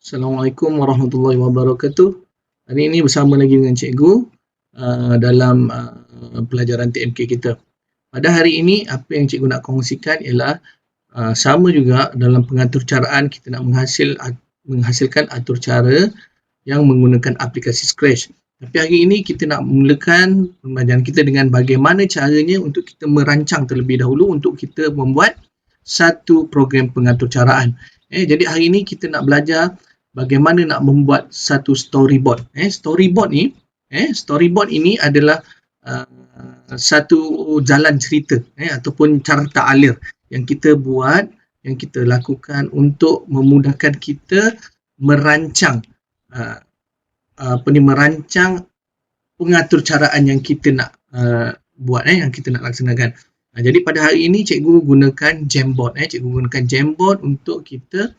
Assalamualaikum warahmatullahi wabarakatuh. Hari ini bersama lagi dengan cikgu dalam pelajaran TMK kita. Pada hari ini apa yang cikgu nak kongsikan ialah sama juga dalam pengatur caraan kita nak menghasilkan atur cara yang menggunakan aplikasi Scratch. Tapi hari ini kita nak mulakan pembelajaran kita dengan bagaimana caranya untuk kita merancang terlebih dahulu untuk kita membuat satu program pengatur caraan. Jadi hari ini kita nak belajar bagaimana nak membuat satu storyboard. Storyboard ini adalah satu jalan cerita ataupun carta alir yang kita buat, yang kita lakukan untuk memudahkan kita merancang merancang pengatur caraan yang kita nak buat, yang kita nak laksanakan. Jadi pada hari ini cikgu gunakan Jamboard. Cikgu gunakan Jamboard untuk kita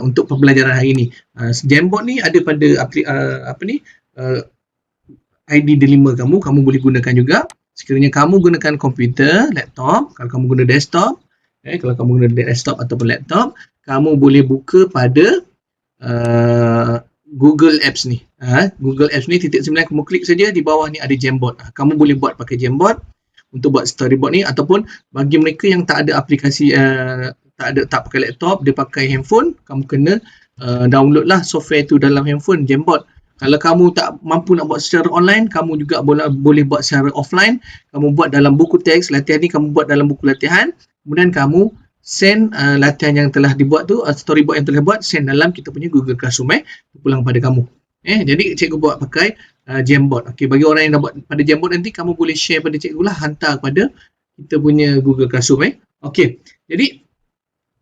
untuk pembelajaran hari ini. Jamboard ni ada pada ID delima kamu boleh gunakan juga. Sekiranya kamu gunakan komputer, laptop, kalau kamu guna desktop, kalau kamu guna desktop ataupun laptop, kamu boleh buka pada Google Apps ni. Google Apps ni _9 kamu klik saja, di bawah ni ada Jamboard. Kamu boleh buat pakai Jamboard untuk buat storyboard ni, ataupun bagi mereka yang tak ada aplikasi tak pakai laptop, dia pakai handphone, kamu kena download lah software tu dalam handphone, Jamboard. Kalau kamu tak mampu nak buat secara online, kamu juga boleh buat secara offline. Kamu buat dalam buku teks latihan ni, kamu buat dalam buku latihan, kemudian kamu send latihan yang telah dibuat tu, storyboard yang telah dibuat, send dalam kita punya Google Classroom, pulang pada kamu. Jadi cikgu buat pakai Jamboard. Okey, bagi orang yang dah buat pada Jamboard nanti, kamu boleh share pada cikgu lah, hantar pada kita punya Google Classroom. Okey, jadi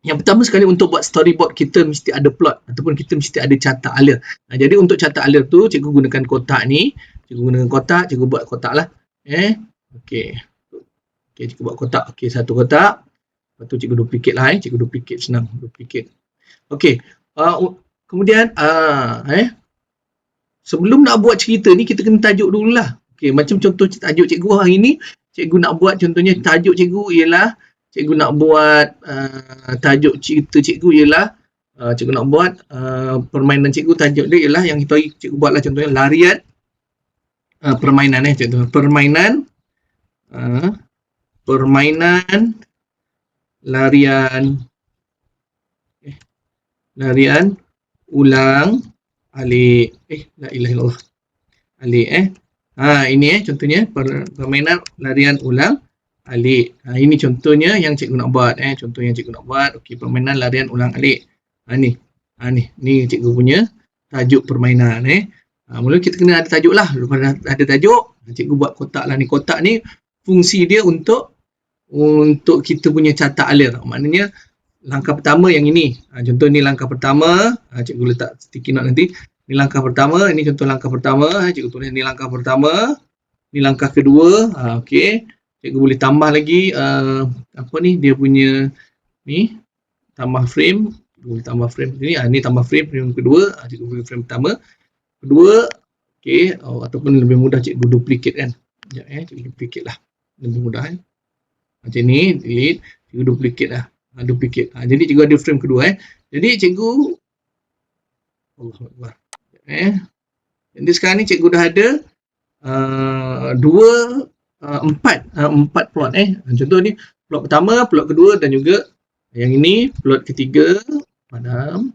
yang pertama sekali untuk buat storyboard, kita mesti ada plot ataupun kita mesti ada carta alir. Jadi untuk carta alir tu, cikgu gunakan kotak ni. Cikgu gunakan kotak, cikgu buat kotak lah. Okey, cikgu buat kotak. Okey, satu kotak. Lepas tu cikgu duplicate lah. Cikgu duplicate, senang. Duplicate. Okey, kemudian sebelum nak buat cerita ni, kita kena tajuk dulu lah. Okey, macam contoh tajuk cikgu hari ni, cikgu nak buat contohnya tajuk cikgu ialah, cikgu nak buat tajuk cerita cikgu ialah, cikgu nak buat permainan cikgu, tajuk dia ialah yang kita cikgu buatlah contohnya larian permainan. Contoh permainan larian ulang alik. La ilaha illallah. Alik. Ini contohnya permainan larian ulang alik. Ini contohnya yang cikgu nak buat. Contoh yang cikgu nak buat. Okey, permainan larian ulang alik. Ni cikgu punya tajuk permainan. Mula kita kena ada tajuk lah. Lepas ada tajuk, cikgu buat kotak lah. Ni kotak ni fungsi dia untuk kita punya carta alir. Maknanya langkah pertama yang ini. Contoh ni langkah pertama. Cikgu letak sticky note nanti. Ni langkah pertama. Ini contoh langkah pertama. Cikgu tulis ni langkah pertama. Ni langkah kedua. Okey. Cikgu boleh tambah lagi dia punya ni, tambah frame. Boleh tambah frame ni. Ni tambah frame kedua. Cikgu boleh frame pertama, kedua. Okey, ataupun lebih mudah cikgu duplicate kan. Cikgu duplicate lah. Lebih mudah macam ni, delete, cikgu duplicate lah. Duplicate. Jadi cikgu ada frame kedua. Jadi cikgu Allahuakbar. Jadi sekarang ni cikgu dah ada empat plot. Contoh ni plot pertama, plot kedua dan juga yang ini plot ketiga. Padam.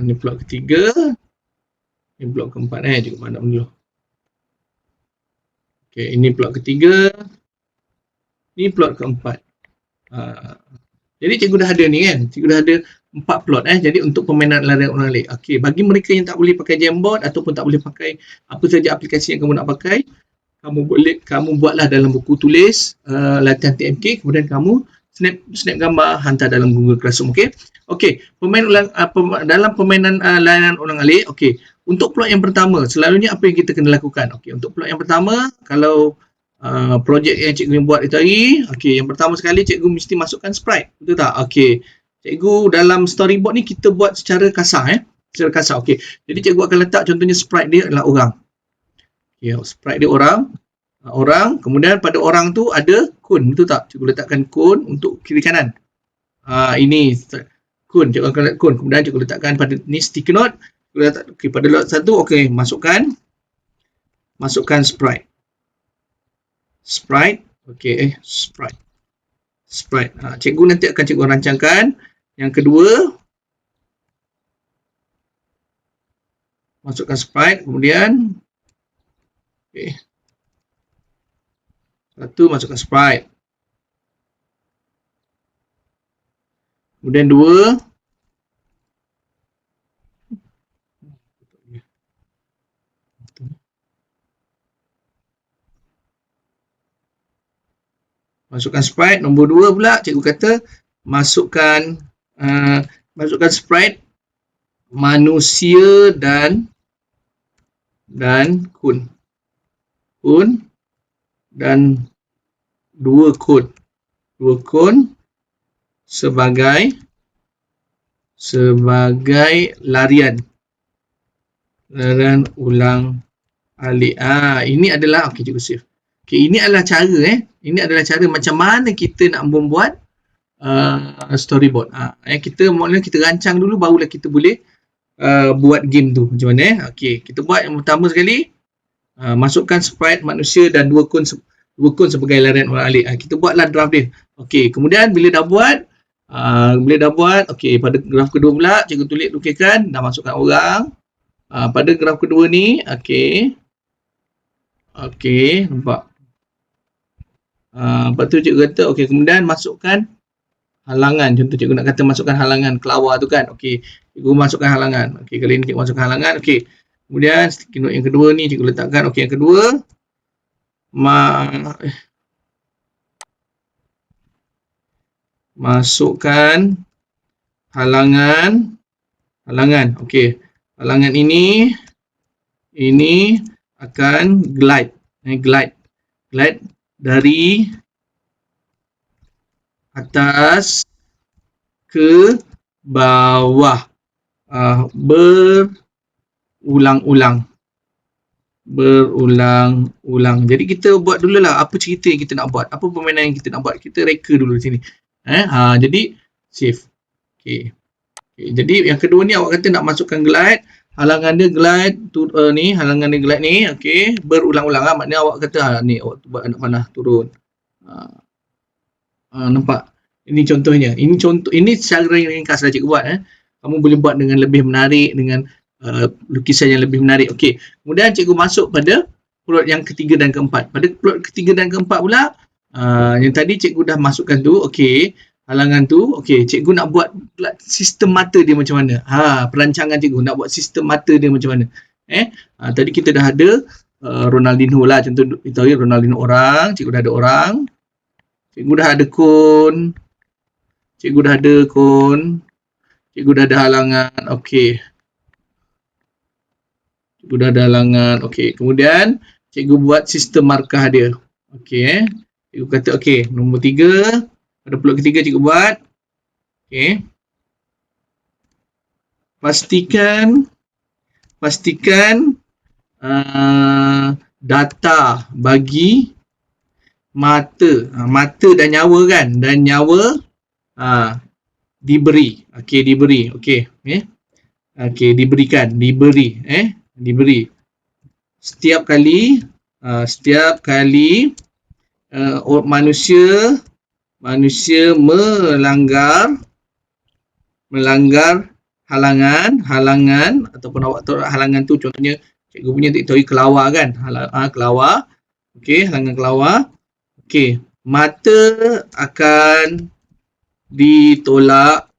Ni plot ketiga. Ni plot keempat. Cikgu padam dulu. Okey, ini plot ketiga. Ni plot keempat. Jadi cikgu dah ada ni kan. Cikgu dah ada 4 plot. Jadi untuk permainan larian ulang alik. Okey, bagi mereka yang tak boleh pakai Jamboard ataupun tak boleh pakai apa saja aplikasi yang kamu nak pakai, kamu buatlah dalam buku tulis latihan TMK, kemudian kamu snap gambar, hantar dalam Google Classroom. Okey, dalam permainan larian ulang alik. Okey, untuk plot yang pertama, selalunya apa yang kita kena lakukan? Okey, untuk plot yang pertama, kalau projek yang cikgu buat itu hari, okey, yang pertama sekali cikgu mesti masukkan sprite, betul tak? Okey, cikgu dalam storyboard ni kita buat secara kasar. Secara kasar. Okey, jadi cikgu akan letak contohnya sprite dia adalah orang. Okey, sprite dia orang, kemudian pada orang tu ada kun, betul tak? Cikgu letakkan kun untuk kiri kanan. Ini kun, cikgu akan kun. Kemudian cikgu letakkan pada ni sticky note. Okay, pada lot 1, okey, masukkan sprite. Sprite, okey, sprite. Cikgu nanti akan cikgu rancangkan. Yang kedua, masukkan sprite, kemudian okey. Satu, masukkan sprite. Kemudian 2, masukkan sprite. Nombor 2 pula cikgu kata masukkan sprite manusia dan kun dan 2 kun sebagai larian ulang alik. Ini adalah okey, cikgu save. Okey, ini adalah cara macam mana kita nak membuat storyboard. Kita rancang dulu, barulah kita boleh buat game tu macam mana. Okey, kita buat yang pertama sekali, masukkan sprite manusia dan 2 kun sebagai larian ulang alik. Kita buatlah draft dia. Okey, kemudian bila dah buat, okey, pada graf kedua pula cikgu tuliskan, dah masukkan orang. Pada graf kedua ni, okey, nampak. Lepas tu cikgu kata, okey, kemudian masukkan halangan. Contoh cikgu nak kata masukkan halangan kelawar tu kan. Okey, cikgu masukkan halangan. Okey, kali ni cikgu masukkan halangan. Okey, kemudian sticky note yang kedua ni cikgu letakkan. Okey, yang kedua, masukkan halangan. Okey, halangan ini akan glide dari atas ke bawah, berulang-ulang. Jadi kita buat dululah apa cerita yang kita nak buat, apa permainan yang kita nak buat. Kita reka dulu sini. Jadi save. Okey. Jadi yang kedua ni awak kata nak masukkan glide, halangan dia glide ni, okey, berulang-ulang. Maknanya awak kata ni awak buat anak panah turun. Nampak? Ini contohnya. Ini secara ringkas cikgu buat. Kamu boleh buat dengan lebih menarik, dengan lukisan yang lebih menarik. Okey. Kemudian cikgu masuk pada plot yang ketiga dan keempat. Pada plot ketiga dan keempat pula, yang tadi cikgu dah masukkan tu, okey, halangan tu, okey, cikgu nak buat sistem mata dia macam mana. Perancangan cikgu nak buat sistem mata dia macam mana. Tadi kita dah ada Ronaldinho lah, contoh kita tahu Ronaldinho orang, cikgu dah ada orang. Cikgu dah ada kun. Cikgu dah ada halangan. Okey. Cikgu dah ada halangan. Okey. Kemudian cikgu buat sistem markah dia. Okey. Cikgu kata okey, nombor 3. Pada plot ketiga cikgu buat. Okey. Pastikan data bagi mata dan nyawa kan, dan nyawa diberi. Okey, diberi setiap kali manusia melanggar halangan ataupun awak tahu halangan tu contohnya cikgu punya tahu kelawar kan, kelawar. Okey, halangan kelawar. Okey, mata akan ditolak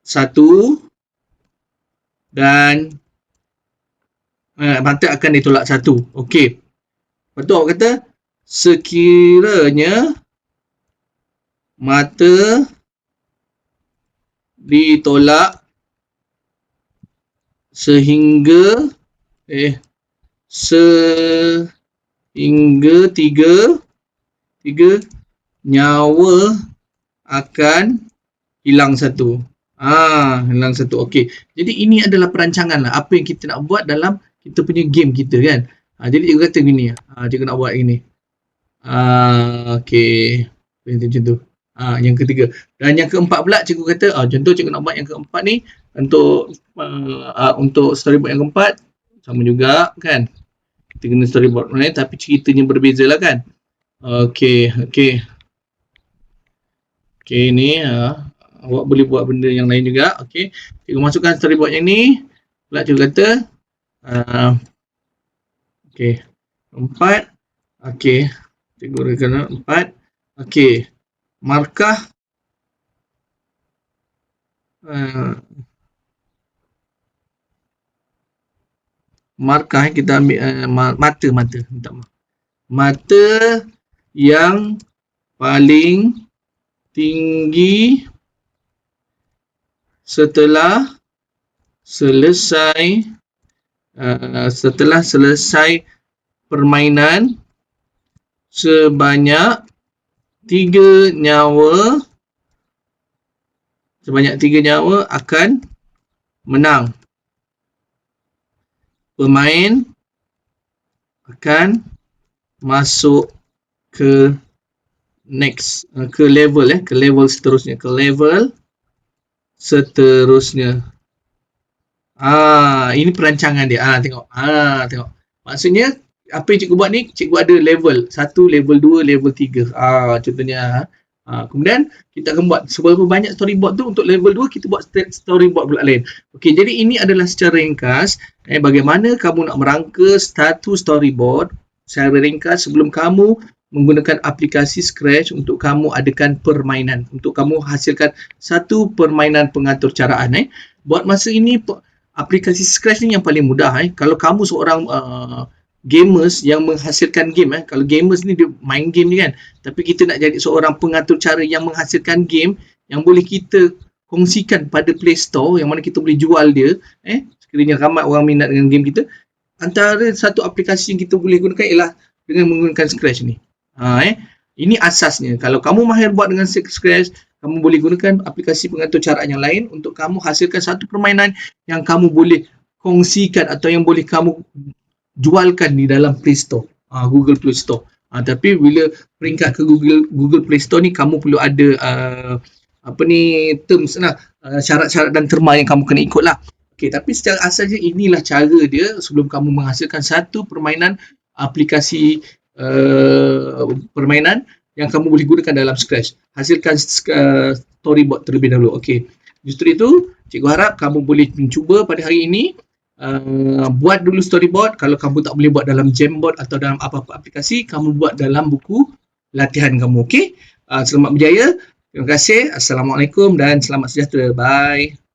1 dan mata akan ditolak 1. Okey. Lepas tu awak kata sekiranya mata ditolak sehingga 3 nyawa akan hilang 1. Hilang 1. Okey. Jadi ini adalah perancangan lah apa yang kita nak buat dalam kita punya game kita kan. Jadi cikgu kata gini, cikgu nak buat gini. Okey. Macam tu. Yang ketiga. Dan yang keempat pula cikgu kata, contoh cikgu nak buat yang keempat ni untuk storyboard yang keempat sama juga kan. Kita guna storyboard lain tapi ceritanya berbeza lah kan. Okey, ni awak boleh buat benda yang lain juga. Okey. Cikgu masukkan storyboard yang ni. Pula cikgu kata okey. 4. Okey. Cikgu kena 4. Okey. Markah markah kita ambil mata. Minta maaf. Mata yang paling tinggi setelah selesai permainan sebanyak 3 nyawa akan menang. Pemain akan masuk ke next, ke level seterusnya. Ini perancangan dia. Tengok. Maksudnya apa yang cikgu buat ni, cikgu ada level 1, level 2, level 3. Contohnya. Kemudian kita akan buat seberapa banyak storyboard tu untuk level 2 kita buat storyboard pula lain. Okey, jadi ini adalah secara ringkas bagaimana kamu nak merangka satu storyboard secara ringkas sebelum kamu menggunakan aplikasi Scratch untuk kamu adakan permainan, untuk kamu hasilkan satu permainan pengatur caraan. Buat masa ini aplikasi Scratch ni yang paling mudah. Kalau kamu seorang gamers yang menghasilkan game, kalau gamers ni dia main game ni kan, tapi kita nak jadi seorang pengatur cara yang menghasilkan game yang boleh kita kongsikan pada Play Store, yang mana kita boleh jual dia, sekiranya ramai orang minat dengan game kita, antara satu aplikasi yang kita boleh gunakan ialah dengan menggunakan Scratch ni. Ini asasnya. Kalau kamu mahir buat dengan Scratch, kamu boleh gunakan aplikasi pengatur caraan yang lain untuk kamu hasilkan satu permainan yang kamu boleh kongsikan atau yang boleh kamu jualkan di dalam Play Store, Google Play Store. Tapi bila peringkat ke Google Play Store ni, kamu perlu ada terms lah, syarat-syarat dan terma yang kamu kena ikut lah. Okey, tapi secara asalnya inilah cara dia sebelum kamu menghasilkan satu permainan aplikasi permainan yang kamu boleh gunakan dalam Scratch. Hasilkan storyboard terlebih dahulu. Okey, justru itu cikgu harap kamu boleh mencuba pada hari ini. Buat dulu storyboard. Kalau kamu tak boleh buat dalam Jamboard atau dalam apa-apa aplikasi, kamu buat dalam buku latihan kamu. Okey, selamat berjaya. Terima kasih. Assalamualaikum dan selamat sejahtera. Bye.